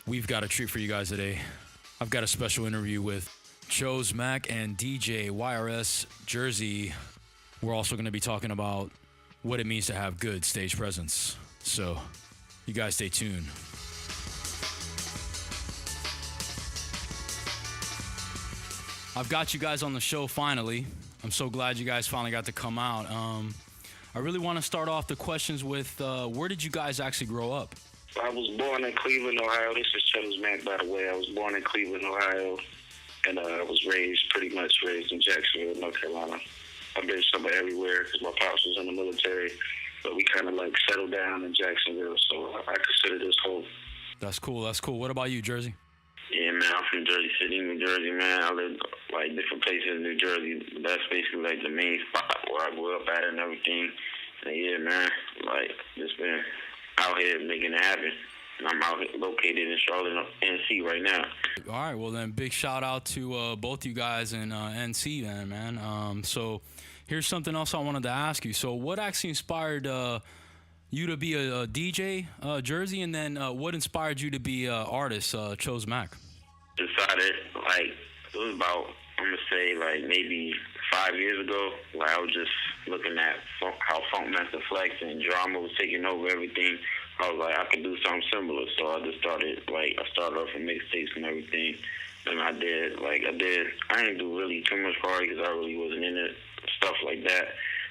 We've got a treat for you guys today. I've got a special interview with Chox-Mak and DJ YRS Jerzy. We're also going to be talking about what it means to have good stage presence. So, you guys stay tuned. I've got you guys on the show finally. I'm so glad you guys finally got to come out. I really want to start off the questions with where did you guys actually grow up? I was born in Cleveland, Ohio. This is Chox-Mak, by the way. I was born in Cleveland, Ohio, and I was pretty much raised in Jacksonville, North Carolina. I've been somewhere everywhere because my pops was in the military, but we kind of like settled down in Jacksonville, so I consider this home. That's cool. That's cool. What about you, Jerzy? Yeah, man, I'm from Jersey City, New Jersey, man. I lived like different places in New Jersey. That's basically like the main spot where I grew up at and everything. And yeah, man, like just been out here making it happen. And I'm out here located in Charlotte, NC right now. All right, well then, big shout out to both you guys in NC then, man. So here's something else I wanted to ask you. So what actually inspired you to be a DJ, Jerzy, and then what inspired you to be an artist, Chox-Mak? Decided, like, it was about, I'm going to say, like, maybe 5 years ago. Like, I was just looking at how Funkmaster Flex and drama was taking over everything. I was like, I could do something similar. So I just started, like, I started off with mixtapes and everything. And I didn't do really too much party because I really wasn't in it, stuff like that.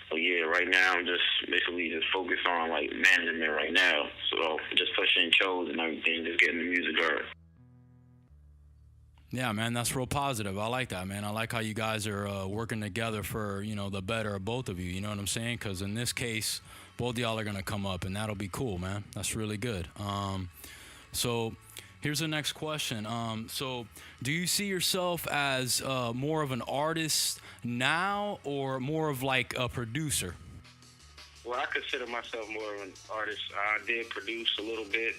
But yeah, right now I'm just basically just focused on like management right now. So just pushing shows and everything, just getting the music art. Yeah, man, that's real positive. I like that, man. I like how you guys are working together for, you know, the better of both of you. You know what I'm saying? Because in this case, both of y'all are going to come up, and that'll be cool, man. That's really good. So here's the next question. So do you see yourself as more of an artist now or more of like a producer? Well, I consider myself more of an artist. I did produce a little bit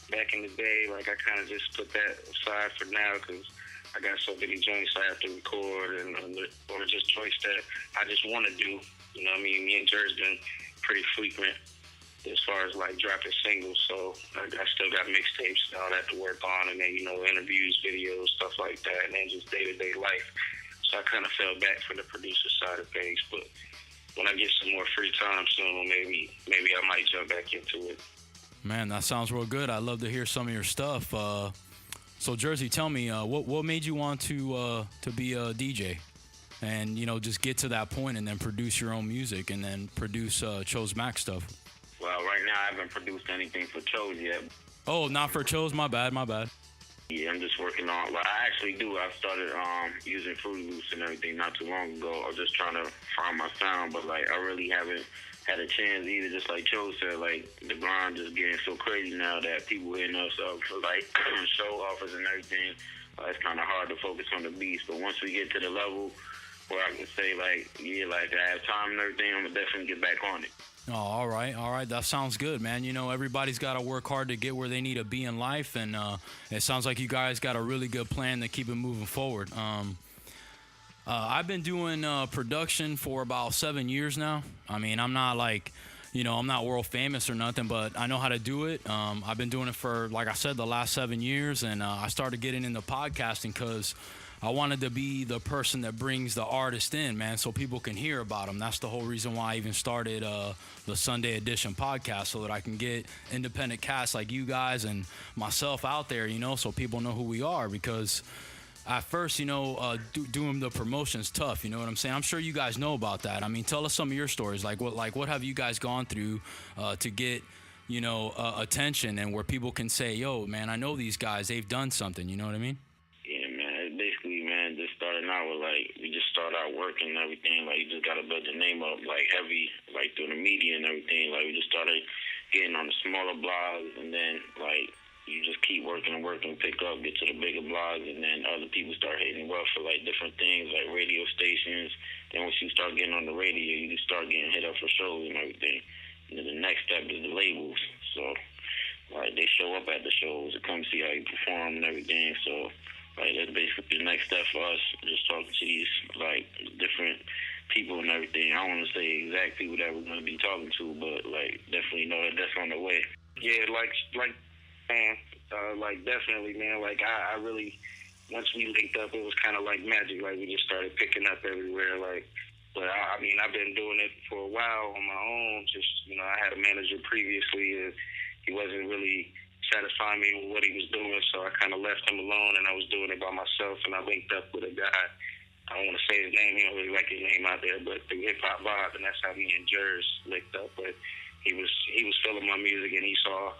back in the day. Like, I kind of just put that aside for now because I got so many joints I have to record or just joints that I just want to do. You know what I mean? Me and Jerzy been pretty frequent as far as like dropping singles, so I still got mixtapes and all that to work on, and then, you know, interviews, videos, stuff like that, and then just day-to-day life. So I kind of fell back from the producer side of things, but when I get some more free time soon, maybe I might jump back into it. Man, that sounds real good. I'd love to hear some of your stuff. So Jerzy, tell me, what made you want to be a DJ? And, you know, just get to that point and then produce your own music and then produce Chox-Mak stuff. Well, right now I haven't produced anything for Chox yet. Oh, not for Chox? My bad. Yeah, I'm just working on, well, I actually do. I started using Fruity Loops and everything not too long ago. I was just trying to find my sound, but like I really haven't had a chance either. Just like Chox said, like the grind just getting so crazy now that people hitting us up for like show offers and everything. It's kind of hard to focus on the beats, but once we get to the level where I can say like, yeah, like I have time and everything, I'm gonna definitely get back on it. Oh, all right. That sounds good, man. You know, everybody's got to work hard to get where they need to be in life, and it sounds like you guys got a really good plan to keep it moving forward. I've been doing production for about 7 years now. I mean, I'm not like, you know, I'm not world famous or nothing, but I know how to do it. I've been doing it for, like I said, the last 7 years, and I started getting into podcasting because I wanted to be the person that brings the artist in, man, so people can hear about them. That's the whole reason why I even started the Sunday Edition podcast, so that I can get independent casts like you guys and myself out there, you know, so people know who we are. Because at first, you know, doing the promotion's tough, you know what I'm saying? I'm sure you guys know about that. I mean, tell us some of your stories. Like what have you guys gone through to get, you know, attention, and where people can say, yo, man, I know these guys, they've done something, you know what I mean? Just starting out with, like, we just start out working and everything. Like, you just got to build your name up, like, heavy, like, through the media and everything. Like, we just started getting on the smaller blogs, and then, like, you just keep working and working, pick up, get to the bigger blogs, and then other people start hitting you up for, like, different things, like radio stations. Then once you start getting on the radio, you just start getting hit up for shows and everything. And then the next step is the labels. So, like, they show up at the shows to come see how you perform and everything. So, like, that's basically the next step for us, just talking to these, like, different people and everything. I don't want to say exact people that we're going to be talking to, but, like, definitely know that that's on the way. Yeah, like Man, like definitely, man. Like I really, once we linked up, it was kind of like magic. Like we just started picking up everywhere. Like, but I mean, I've been doing it for a while on my own. Just I had a manager previously, and he wasn't really satisfying me with what he was doing, so I kind of left him alone, and I was doing it by myself. And I linked up with a guy. I don't want to say his name. He don't really like his name out there, but the hip hop vibe, and that's how me and Jerzy linked up. But he was feeling my music, and he saw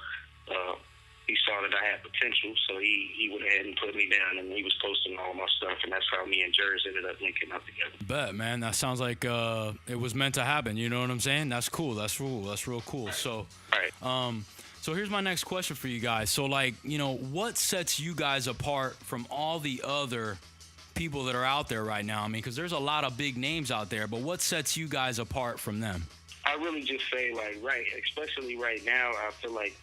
that I had potential, so he went ahead and put me down, and he was posting all my stuff, and that's how me and Jerzy ended up linking up together. Bet, man. That sounds like it was meant to happen. You know what I'm saying? That's cool. That's real cool. So, so here's my next question for you guys. So, like, what sets you guys apart from all the other people that are out there right now? I mean, because there's a lot of big names out there, but what sets you guys apart from them? I really just say, like, especially right now, I feel like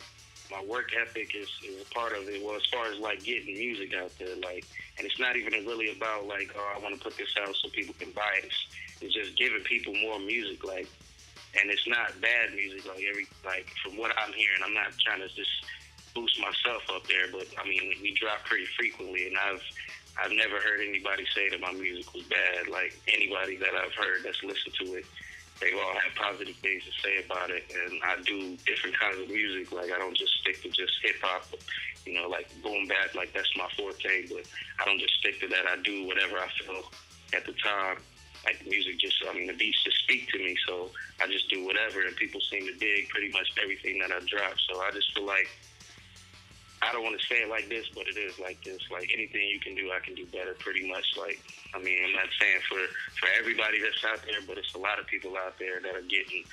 my work ethic is a part of it. Well, as far as like getting music out there, like, and it's not even really about like, oh, I want to put this out so people can buy it. It's just giving people more music, like, and it's not bad music. Like from what I'm hearing, I'm not trying to just boost myself up there, but I mean, we drop pretty frequently, and I've never heard anybody say that my music was bad. Like anybody that I've heard that's listened to it, they all have positive things to say about it, and I do different kinds of music. Like I don't just stick to just hip hop, like boom bap. Like that's my forte, but I don't just stick to that. I do whatever I feel at the time. Like the music the beats just speak to me, so I just do whatever, and people seem to dig pretty much everything that I drop. So I just feel like, I don't want to say it like this, but it is like this. Like anything you can do, I can do better pretty much. Like, I mean, I'm not saying for everybody that's out there, but it's a lot of people out there that are getting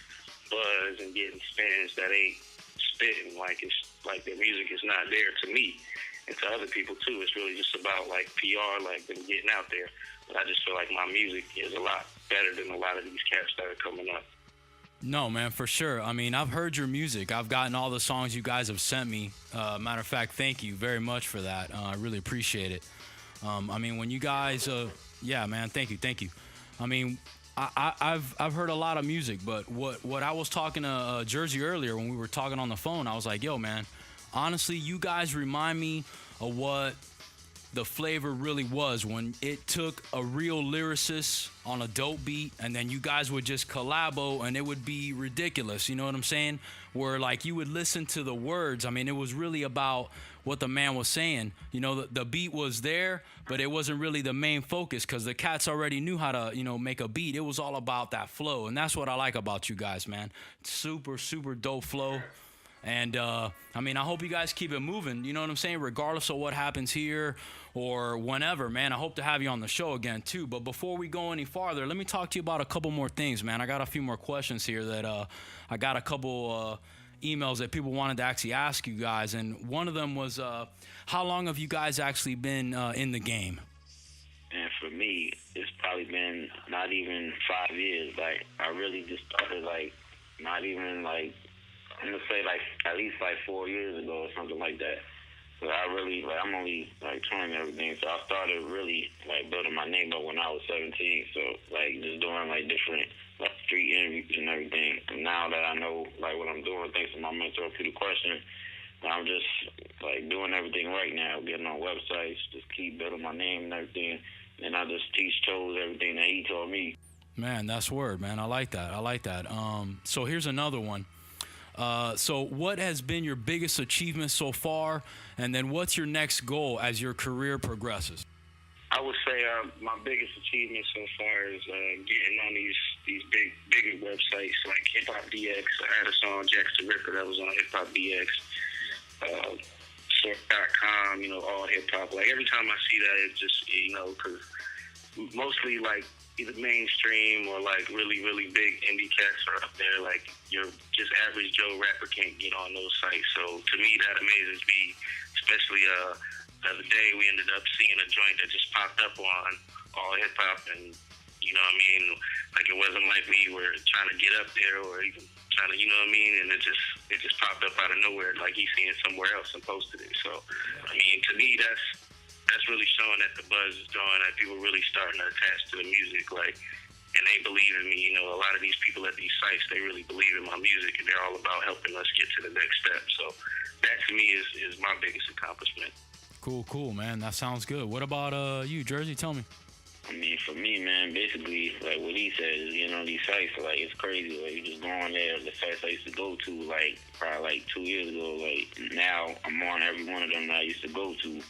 buzz and getting spins that ain't spitting. Like, it's like their music is not there to me. And to other people too. It's really just about like PR, like them getting out there. But I just feel like my music is a lot better than a lot of these cats that are coming up. No, man, for sure. I mean, I've heard your music. I've gotten all the songs you guys have sent me. Matter of fact, thank you very much for that. I really appreciate it. I mean, when you guys, yeah, man, thank you. I mean, I've heard a lot of music, but what I was talking to Jerzy earlier when we were talking on the phone, I was like, yo, man, honestly, you guys remind me of what the flavor really was when it took a real lyricist on a dope beat, and then you guys would just collabo, and it would be ridiculous. You know what I'm saying? Where like you would listen to the words. I mean, it was really about what the man was saying. The beat was there, but it wasn't really the main focus because the cats already knew how to, make a beat. It was all about that flow, and that's what I like about you guys, man. Super, super dope flow. And, I mean, I hope you guys keep it moving, you know what I'm saying? Regardless of what happens here or whenever, man, I hope to have you on the show again, too. But before we go any farther, let me talk to you about a couple more things, man. I got a few more questions here that I got a couple emails that people wanted to actually ask you guys. And one of them was, how long have you guys actually been in the game? And for me, it's probably been not even 5 years. Like, I really just started, like, not even, like, I'm going to say, like, at least, like, 4 years ago or something like that. But I really, like, I'm only, like, 20 and everything, so I started really, like, building my name up when I was 17. So, like, just doing, like, different, like, street interviews and everything. And now that I know, like, what I'm doing, thanks to my mentor for the question, I'm just, like, doing everything right now, getting on websites, just keep building my name and everything. And I just teach Chox everything that he taught me. Man, that's word, man. I like that. So here's another one. So what has been your biggest achievement so far, and then what's your next goal as your career progresses? I would say my biggest achievement so far is getting on these bigger websites like Hip Hop DX. I had a song, Jax the Ripper, that was on Hip Hop DX. Sort.com, all hip hop. Like every time I see that, it just, because mostly like either mainstream or like really, really big indie cats are up there. Like your just average Joe rapper can't get on those sites. So to me, that amazes me, especially the other day we ended up seeing a joint that just popped up on all hip hop, and you know what I mean? Like it wasn't like we were trying to get up there or even trying to, you know what I mean? And it just popped up out of nowhere, like he seen it somewhere else and posted it. So, I mean, to me, that's really showing that the buzz is going, that people really starting to attach to the music. Like, and they believe in me. You know, a lot of these people at these sites, they really believe in my music, and they're all about helping us get to the next step. So that to me is my biggest accomplishment. Cool, man. That sounds good. What about you, Jerzy? Tell me. I mean, for me, man, basically, like what he said is, you know, these sites, like, it's crazy. Like, you just go on there, the sites I used to go to, like, probably like 2 years ago. Like, now I'm on every one of them that I used to go to.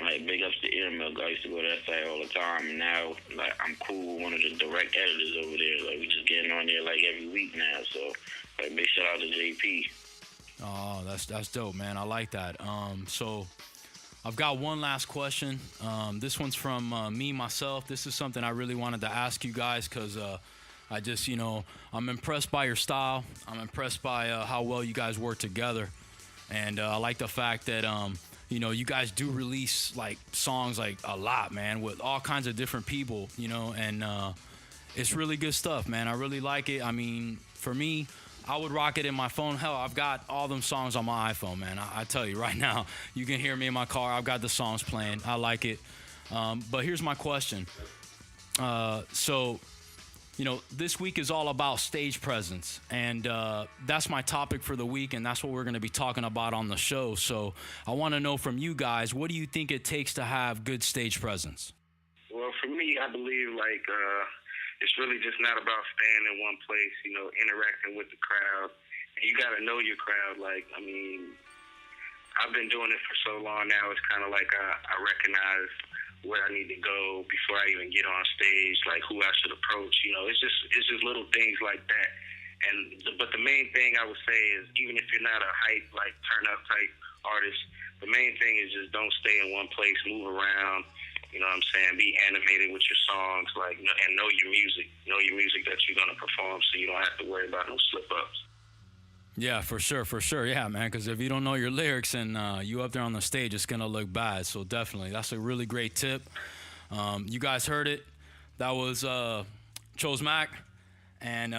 Like, big ups to Ear Milk. I used to go to that site all the time. And now, like, I'm cool with one of the direct editors over there. Like, we just getting on there, like, every week now. So, like, big shout out to JP. Oh, that's dope, man. I like that. So I've got one last question. This one's from me, myself. This is something I really wanted to ask you guys because I just, you know, I'm impressed by your style. I'm impressed by how well you guys work together. And I like the fact that, you know, you guys do release, like, songs, like, a lot, man, with all kinds of different people, you know, and it's really good stuff, man. I really like it. I mean, for me, I would rock it in my phone. Hell, I've got all them songs on my iPhone, man. I tell you right now, you can hear me in my car. I've got the songs playing. I like it. But here's my question. So, you know, this week is all about stage presence. And that's my topic for the week, and that's what we're going to be talking about on the show. So I want to know from you guys, what do you think it takes to have good stage presence? Well, for me, I believe, like, it's really just not about staying in one place, you know, interacting with the crowd. And you got to know your crowd. Like, I mean, I've been doing it for so long now, it's kind of like I recognize where I need to go before I even get on stage, like who I should approach. You know, it's just little things like that. But the main thing I would say is, even if you're not a hype, like, turn-up type artist, the main thing is just don't stay in one place, move around. You know what I'm saying? Be animated with your songs, like, and know your music. Know your music that you're going to perform, so you don't have to worry about no slip-ups. Yeah, for sure. Yeah, man, because if you don't know your lyrics and you up there on the stage, it's going to look bad. So definitely, that's a really great tip. You guys heard it. That was Chox-Mak and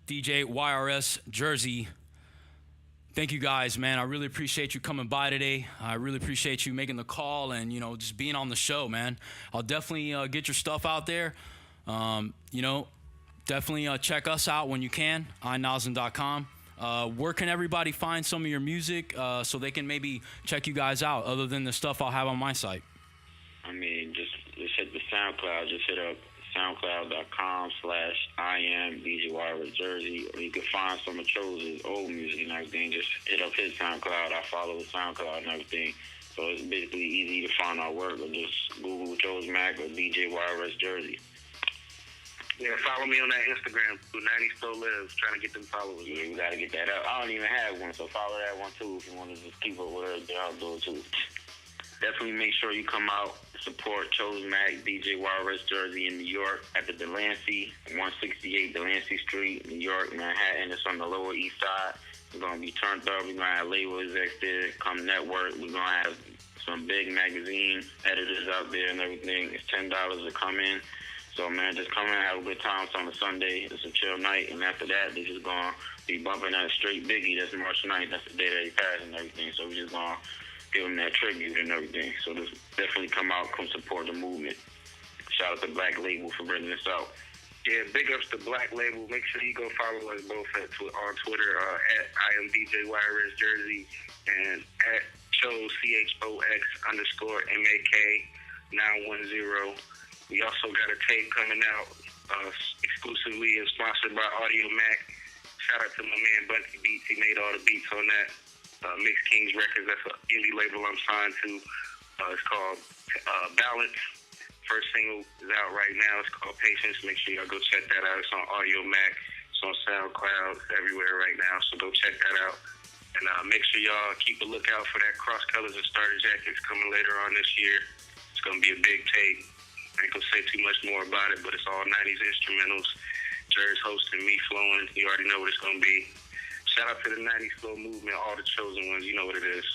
DJ YRS Jerzy. Thank you guys, man. I really appreciate you coming by today. I really appreciate you making the call and, you know, just being on the show, man. I'll definitely get your stuff out there. You know, definitely check us out when you can, Inoslen.com. Where can everybody find some of your music so they can maybe check you guys out other than the stuff I'll have on my site? I mean, just hit the SoundCloud. Just hit up SoundCloud.com/IM DJ YRS Jerzy, or you can find some of Cho's old music and everything. Just hit up his SoundCloud. I follow his SoundCloud and everything. So it's basically easy to find our work, or just Google Chox-Mak or DJ YRS Jerzy. Yeah, follow me on that Instagram, 90 Still Lives, trying to get them followers. Yeah, we got to get that up. I don't even have one, so follow that one too if you want to just keep up with everything I'll do it too. Definitely make sure you come out, support Chox-Mak DJ YRS Jerzy in New York at the Delancey, 168 Delancey Street, New York, Manhattan. It's on the Lower East Side. We're going to be turned up. We're going to have label execs there, come network. We're going to have some big magazine editors out there and everything. It's $10 to come in. So, man, just come in and have a good time. It's on a Sunday. It's a chill night. And after that, they're just going to be bumping that straight Biggie. That's March 9th. That's the day that he passed and everything. So we're just going to give him that tribute and everything. So just definitely come out, come support the movement. Shout out to Black Label for bringing this out. Yeah, big ups to Black Label. Make sure you go follow us both on Twitter at IMDJ YRS Jerzy and at CHOX_MAK910. We also got a tape coming out exclusively and sponsored by Audio Mac. Shout out to my man Bunty Beats. He made all the beats on that. Mix Kings Records, that's an indie label I'm signed to. It's called Balance. First single is out right now. It's called Patience. Make sure y'all go check that out. It's on Audio Mac. It's on SoundCloud. It's everywhere right now, so go check that out. And make sure y'all keep a lookout for that Cross Colors and Starter Jackets coming later on this year. It's going to be a big tape. I ain't going to say too much more about it, but it's all 90s instrumentals. Jerry's hosting, me flowing. You already know what it's going to be. Shout out to the 90s Flow movement, all the chosen ones. You know what it is.